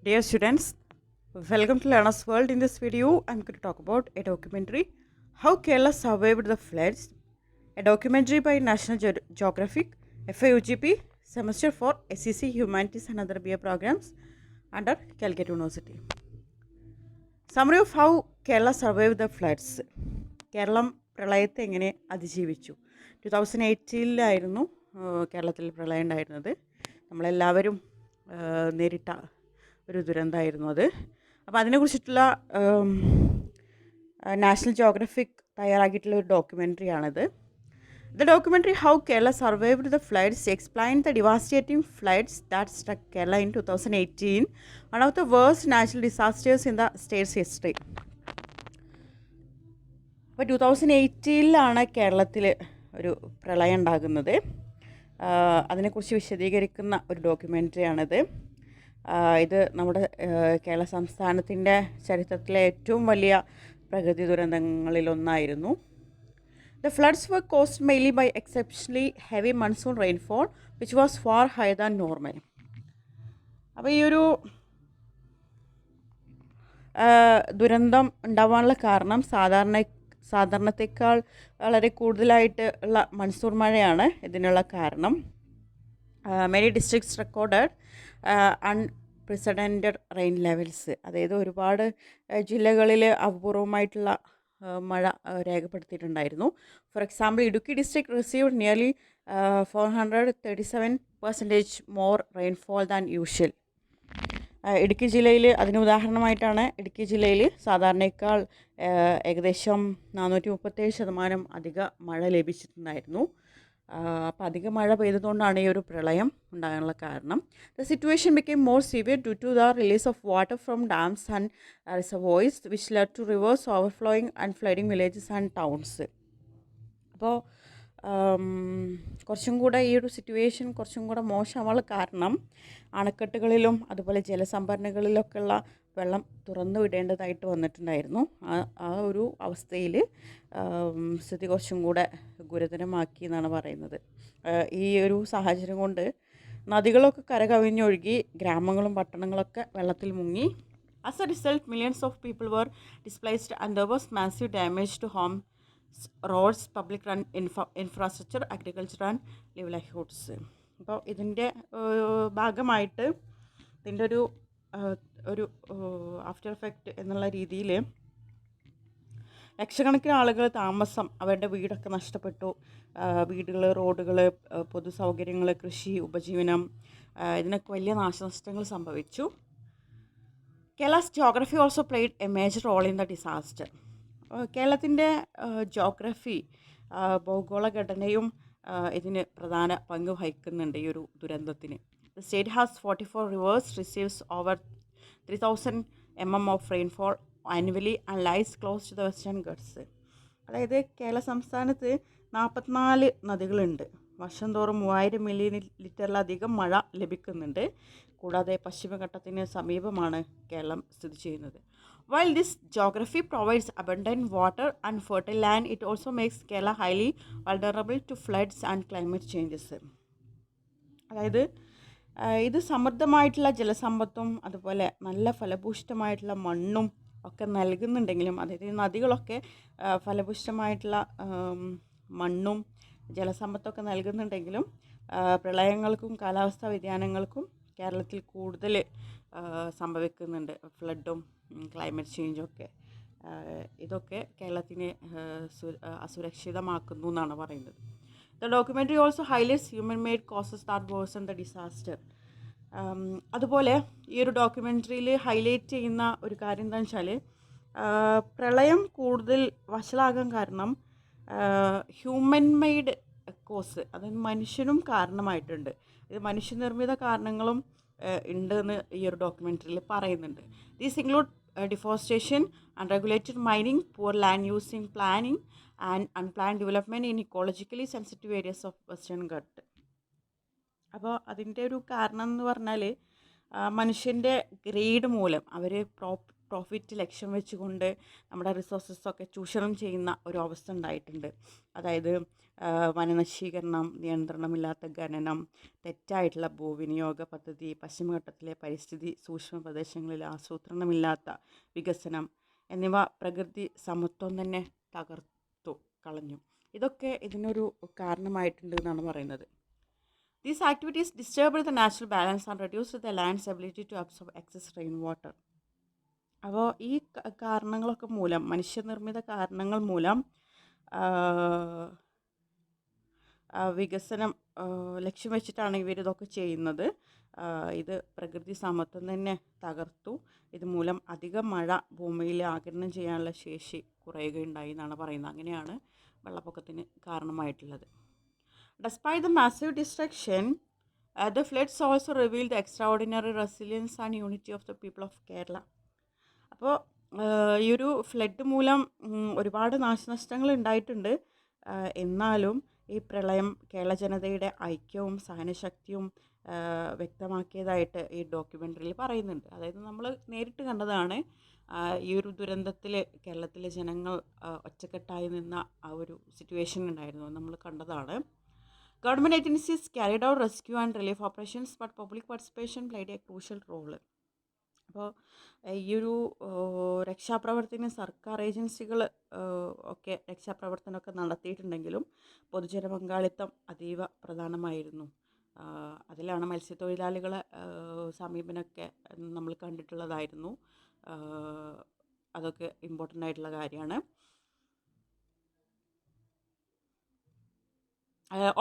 Dear students, welcome to Learner's World. In this video, I'm going to talk about a documentary, How Kerala Survived the Floods, a documentary by National Geographic, FIUGP, Semester 4, SEC Humanities and Other BA programs under Calicut University. Summary of how Kerala survived the floods. Keralam പ്രളയത്തെ എങ്ങനെ അതിജീവിച്ചു. 2018 കേരളത്തിൽ പ്രളയം ഉണ്ടായിരുന്നത്. നമ്മളെല്ലാവരും നേരിട്ട ഒരു ദുരന്തമായിരുന്നു അത്. അപ്പോൾ അതിനെക്കുറിച്ചിട്ടുള്ള നാഷണൽ ജോഗ്രഫിക് തയ്യാറാക്കിയിട്ടുള്ള ഒരു ഡോക്യുമെൻ്ററിയാണിത്. The documentary How Kerala Survived the Floods explained the devastating floods that struck Kerala in 2018, one of the worst natural disasters in the state's history. അപ്പോൾ 2018 കേരളത്തിൽ ഒരു പ്രളയം ഉണ്ടാകുന്നത്. അതിനെക്കുറിച്ച് വിശദീകരിക്കുന്ന ഒരു ഡോക്യുമെൻ്ററിയാണിത്. ഇത് നമ്മുടെ കേരള സംസ്ഥാനത്തിൻ്റെ ചരിത്രത്തിലെ ഏറ്റവും വലിയ പ്രകൃതി ദുരന്തങ്ങളിലൊന്നായിരുന്നു. The floods were caused mainly by exceptionally heavy monsoon rainfall, which was far higher than normal. അപ്പോൾ ഈ ഒരു ദുരന്തം ഉണ്ടാവാനുള്ള കാരണം സാധാരണത്തേക്കാൾ വളരെ കൂടുതലായിട്ട് ഉള്ള മൺസൂൺ മഴയാണ് ഇതിനുള്ള കാരണം. Many districts recorded unprecedented rain levels. അതായത് ഒരുപാട് ജില്ലകളിൽ അപൂർവമായിട്ടുള്ള മഴ രേഖപ്പെടുത്തിയിട്ടുണ്ടായിരുന്നു. For example, Idukki district received nearly 437% more rainfall than usual. Idukki ജില്ലയിൽ അതിന് ഉദാഹരണമായിട്ടാണ് ഇടുക്കി ജില്ലയിൽ സാധാരണയേക്കാൾ ഏകദേശം 437% അധിക മഴ ലഭിച്ചിട്ടുണ്ടായിരുന്നു. അപ്പോൾ അധിക മഴ പെയ്തതുകൊണ്ടാണ് ഈ ഒരു പ്രളയം ഉണ്ടാകാനുള്ള കാരണം. The situation became more severe due to the release of water from dams and reservoirs, which led to rivers overflowing and flooding villages and towns. അപ്പോൾ കുറച്ചും കൂടെ ഈ ഒരു സിറ്റുവേഷൻ കുറച്ചും കൂടെ മോശമാവാനുള്ള കാരണം അണക്കെട്ടുകളിലും അതുപോലെ ജലസംഭരണികളിലൊക്കെയുള്ള വെള്ളം തുറന്നു വിടേണ്ടതായിട്ട് വന്നിട്ടുണ്ടായിരുന്നു. ആ ഒരു അവസ്ഥയിൽ സ്ഥിതി കുറച്ചും കൂടെ ഗുരുതരമാക്കി എന്നാണ് പറയുന്നത്. ഈ ഒരു സാഹചര്യം കൊണ്ട് നദികളൊക്കെ കരകവിഞ്ഞൊഴുകി ഗ്രാമങ്ങളും പട്ടണങ്ങളൊക്കെ വെള്ളത്തിൽ മുങ്ങി. As a result, millions of people were displaced and there was massive damage to homes, roads, public infrastructure, agriculture and livelihoods. അപ്പോൾ ഇതിൻ്റെ ഭാഗമായിട്ട് ഇതിൻ്റെ ഒരു ആഫ്റ്റർ എഫക്റ്റ് എന്നുള്ള രീതിയിൽ ലക്ഷക്കണക്കിന് ആളുകൾ താമസം, അവരുടെ വീടൊക്കെ നഷ്ടപ്പെട്ടു. വീടുകൾ, റോഡുകൾ, പൊതുസൗകര്യങ്ങൾ, കൃഷി, ഉപജീവനം, ഇതിനൊക്കെ വലിയ നാശനഷ്ടങ്ങൾ സംഭവിച്ചു. Kerala's geography also played a major role in the disaster. കേരളത്തിൻ്റെ ജോഗ്രഫി, ഭൗഗോളഘടനയും ഇതിന് പ്രധാന പങ്ക് വഹിക്കുന്നുണ്ട് ഈ ഒരു ദുരന്തത്തിന്. The state has 44 rivers, receives over 3000 mm of rainfall annually and lies close to the Western Ghats. അതായത് കേരള സംസ്ഥാനത്ത് 44 നദികളുണ്ട്. വർഷം തോറും 3000 മില്ലിലിറ്ററിലധികം മഴ ലഭിക്കുന്നുണ്ട്. കൂടാതെ പശ്ചിമഘട്ടത്തിന് സമീപമാണ് കേരളം സ്ഥിതി ചെയ്യുന്നത്. While this geography provides abundant water and fertile land, it also makes Kerala highly vulnerable to floods and climate changes. അതായത് ഇത് സമൃദ്ധമായിട്ടുള്ള ജലസമ്പത്തും അതുപോലെ നല്ല ഫലഭൂഷ്ടമായിട്ടുള്ള മണ്ണും ഒക്കെ നൽകുന്നുണ്ടെങ്കിലും, അതായത് നദികളൊക്കെ ഫലഭൂഷ്ടമായിട്ടുള്ള മണ്ണും ജലസമ്പത്തൊക്കെ നൽകുന്നുണ്ടെങ്കിലും പ്രളയങ്ങൾക്കും കാലാവസ്ഥാ വ്യതിയാനങ്ങൾക്കും കേരളത്തിൽ കൂടുതൽ സംഭവിക്കുന്നുണ്ട്. ഫ്ലഡും ക്ലൈമറ്റ് ചേഞ്ചും ഒക്കെ. ഇതൊക്കെ കേരളത്തിനെ അസുരക്ഷിതമാക്കുന്നു എന്നാണ് പറയുന്നത്. The documentary also highlights human-made causes that worsen the disaster. അതുപോലെ ഈ ഒരു ഡോക്യുമെൻ്ററിയിൽ ഹൈലൈറ്റ് ചെയ്യുന്ന ഒരു കാര്യം എന്താണെന്ന് വെച്ചാൽ, പ്രളയം കൂടുതൽ വഷളാകാൻ കാരണം ഹ്യൂമൻ മെയ്ഡ് കോസ്, അതായത് മനുഷ്യനും കാരണമായിട്ടുണ്ട്. ഇത് മനുഷ്യനിർമ്മിത കാരണങ്ങളും ഉണ്ടെന്ന് ഈ ഒരു ഡോക്യുമെൻ്ററിയിൽ പറയുന്നുണ്ട്. These include deforestation, unregulated mining, poor land use in planning and unplanned development in ecologically sensitive areas of Western Ghats. അപ്പോൾ അതിൻ്റെ ഒരു കാരണം എന്ന് പറഞ്ഞാൽ മനുഷ്യൻ്റെ ഗ്രേഡ് മൂലം അവർ പ്രോഫിറ്റ് ലക്ഷ്യം വെച്ചുകൊണ്ട് നമ്മുടെ റിസോഴ്സസൊക്കെ ചൂഷണം ചെയ്യുന്ന ഒരു അവസ്ഥ ഉണ്ടായിട്ടുണ്ട്. അതായത് വനനശീകരണം, നിയന്ത്രണമില്ലാത്ത ഖനനം, തെറ്റായിട്ടുള്ള ഭൂവിനിയോഗ പദ്ധതി, പശ്ചിമഘട്ടത്തിലെ പരിസ്ഥിതി സൂക്ഷ്മ പ്രദേശങ്ങളിൽ ആസൂത്രണമില്ലാത്ത വികസനം എന്നിവ പ്രകൃതി സമത്വം തന്നെ തകർത്തു കളഞ്ഞു. ഇതൊക്കെ ഇതിനൊരു കാരണമായിട്ടുണ്ട് എന്നാണ് പറയുന്നത്. These activities disturbed the natural balance and reduced the land's ability to absorb excess rainwater. അപ്പോൾ ഈ കാരണങ്ങളൊക്കെ മൂലം, മനുഷ്യനിർമ്മിത കാരണങ്ങൾ മൂലം വികസനം ലക്ഷ്യം വെച്ചിട്ടാണ് ഇവരിതൊക്കെ ചെയ്യുന്നത്. ഇത് പ്രകൃതി സമത്വം തന്നെ തകർത്തു. ഇതുമൂലം അധിക മഴ ഭൂമിയിൽ ആഗിരണം ചെയ്യാനുള്ള ശേഷി കുറയുകയുണ്ടായി എന്നാണ് പറയുന്നത്. അങ്ങനെയാണ് വെള്ളപ്പൊക്കത്തിന് കാരണമായിട്ടുള്ളത്. Despite the massive destruction, the floods also revealed the extraordinary resilience and unity of the people of Kerala. അപ്പോൾ ഈ ഒരു ഫ്ലഡ് മൂലം ഒരുപാട് നാശനഷ്ടങ്ങൾ ഉണ്ടായിട്ടുണ്ട്. എന്നാലും ഈ പ്രളയം കേരള ജനതയുടെ ഐക്യവും സഹനശക്തിയും വ്യക്തമാക്കിയതായിട്ട് ഈ ഡോക്യുമെൻ്ററിയിൽ പറയുന്നുണ്ട്. അതായത് നമ്മൾ നേരിട്ട് കണ്ടതാണ്. ഈ ഒരു ദുരന്തത്തിൽ കേരളത്തിലെ ജനങ്ങൾ ഒറ്റക്കെട്ടായി നിന്ന ആ ഒരു സിറ്റുവേഷൻ ഉണ്ടായിരുന്നു, നമ്മൾ കണ്ടതാണ്. Government agencies carried out rescue and relief operations, but public participation played a crucial role. അപ്പോൾ ഈ ഒരു രക്ഷാപ്രവർത്തനം സർക്കാർ ഏജൻസികൾ ഒക്കെ രക്ഷാപ്രവർത്തനമൊക്കെ നടത്തിയിട്ടുണ്ടെങ്കിലും പൊതുജന പങ്കാളിത്തം അതീവ പ്രധാനമായിരുന്നു. അതിലാണ് മത്സ്യത്തൊഴിലാളികളെ സമീപനമൊക്കെ നമ്മൾ കണ്ടിട്ടുള്ളതായിരുന്നു. അതൊക്കെ ഇമ്പോർട്ടൻ്റ് ആയിട്ടുള്ള കാര്യമാണ്.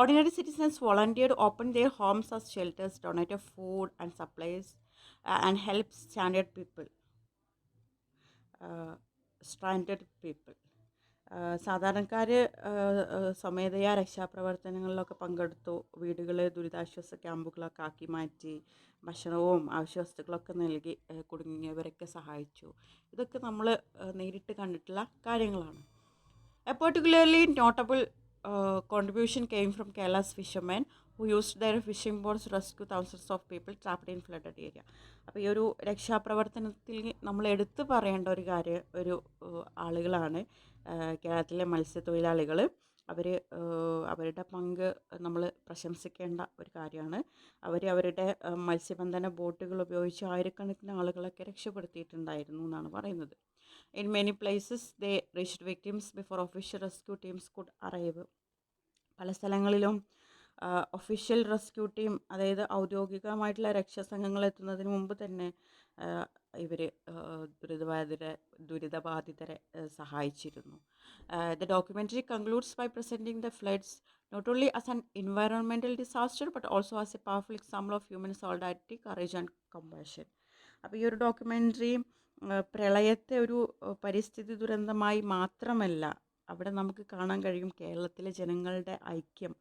Ordinary citizens volunteered, opened their homes as shelters, donated food and supplies, and helped stranded people. സാധാരണക്കാർ സ്വമേധയാ രക്ഷാപ്രവർത്തനങ്ങളിലൊക്കെ പങ്കെടുത്തു. വീടുകൾ ദുരിതാശ്വാസ ക്യാമ്പുകളൊക്കെ ആക്കി മാറ്റി, ഭക്ഷണവും ആവശ്യവസ്തുക്കളൊക്കെ നൽകി കുടുങ്ങിയവരൊക്കെ സഹായിച്ചു. ഇതൊക്കെ നമ്മൾ നേരിട്ട് കണ്ടിട്ടുള്ള കാര്യങ്ങളാണ്. A particularly notable contribution came from Kerala's fishermen who used their fishing boats to rescue thousands of people trapped in flooded area. അപ്പോൾ ഈ ഒരു രക്ഷാപ്രവർത്തനത്തിൽ നമ്മൾ എടുത്തു പറയേണ്ട ഒരു ആളുകളാണ് കേരളത്തിലെ മത്സ്യത്തൊഴിലാളികൾ. അവരുടെ പങ്ക് നമ്മൾ പ്രശംസിക്കേണ്ട ഒരു കാര്യമാണ്. അവരുടെ മത്സ്യബന്ധന ബോട്ടുകൾ ഉപയോഗിച്ച് ആയിരക്കണക്കിന് ആളുകളൊക്കെ രക്ഷപ്പെടുത്തിയിട്ടുണ്ടായിരുന്നു എന്നാണ് പറയുന്നത്. In many places, they reached victims before official rescue teams could arrive. പല സ്ഥലങ്ങളിലും ഒഫീഷ്യൽ റെസ്ക്യൂ ടീം, അതായത് ഔദ്യോഗികമായിട്ടുള്ള രക്ഷാസംഘങ്ങൾ എത്തുന്നതിന് മുമ്പ് തന്നെ ഇവർ ദുരിതബാധിതരെ സഹായിച്ചിരുന്നു. The documentary concludes by presenting the floods not only as an environmental disaster but also as a powerful example of human solidarity, courage and compassion. അപ്പോൾ ഈ ഒരു ഡോക്യുമെൻ്ററി പ്രളയത്തെ ഒരു പരിസ്ഥിതി ദുരന്തമായി മാത്രമല്ല, അവിടെ നമുക്ക് കാണാൻ കഴിയും കേരളത്തിലെ ജനങ്ങളുടെ ഐക്യം,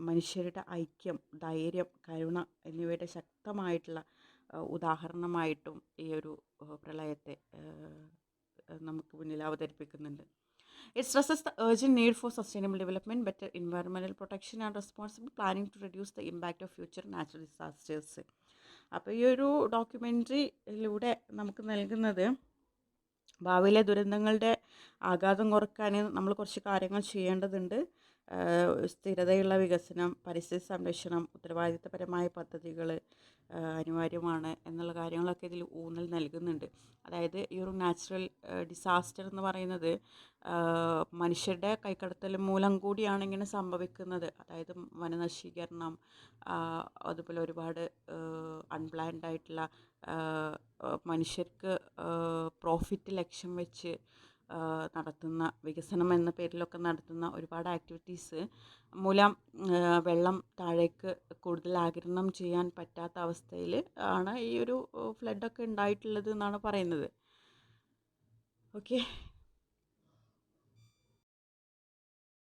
മനുഷ്യരുടെ ഐക്യം, ധൈര്യം, കരുണ എന്നിവയുടെ ശക്തമായിട്ടുള്ള ഉദാഹരണമായിട്ടും ഈ ഒരു പ്രളയത്തെ നമുക്ക് മുന്നിൽ അവതരിപ്പിക്കുന്നുണ്ട്. It stresses the urgent need for sustainable development, better environmental protection and responsible planning to reduce the impact of future natural disasters. അപ്പോൾ ഈ ഒരു ഡോക്യുമെൻ്ററിയിലൂടെ നമുക്ക് നൽകുന്നത് ഭാവിയിലെ ദുരന്തങ്ങളുടെ ആഘാതം കുറക്കാൻ നമ്മൾ കുറച്ച് കാര്യങ്ങൾ ചെയ്യേണ്ടതുണ്ട്. സ്ഥിരതയുള്ള വികസനം, പരിസ്ഥിതി സംരക്ഷണം, ഉത്തരവാദിത്തപരമായ പദ്ധതികൾ അനിവാര്യമാണ് എന്നുള്ള കാര്യങ്ങളൊക്കെ ഇതിൽ ഊന്നൽ നൽകുന്നുണ്ട്. അതായത് ഈ ഒരു നാച്ചുറൽ ഡിസാസ്റ്റർ എന്ന് പറയുന്നത് മനുഷ്യരുടെ കൈക്കടത്തൽ മൂലം കൂടിയാണ് ഇങ്ങനെ സംഭവിക്കുന്നത്. അതായത് വനനശീകരണം, അതുപോലെ ഒരുപാട് അൺപ്ലാൻഡ് ആയിട്ടുള്ള മനുഷ്യർക്ക് പ്രോഫിറ്റ് ലക്ഷ്യം വെച്ച് നടത്തുന്ന വികസനം എന്ന പേരിലൊക്കെ നടത്തുന്ന ഒരുപാട് ആക്ടിവിറ്റീസ് മൂലം വെള്ളം താഴേക്ക് കൂടുതൽ ആഗിരണം ചെയ്യാൻ പറ്റാത്ത അവസ്ഥയിൽ ആണ് ഈ ഒരു ഫ്ലഡൊക്കെ ഉണ്ടായിട്ടുള്ളത് എന്നാണ് പറയുന്നത്. ഓക്കെ.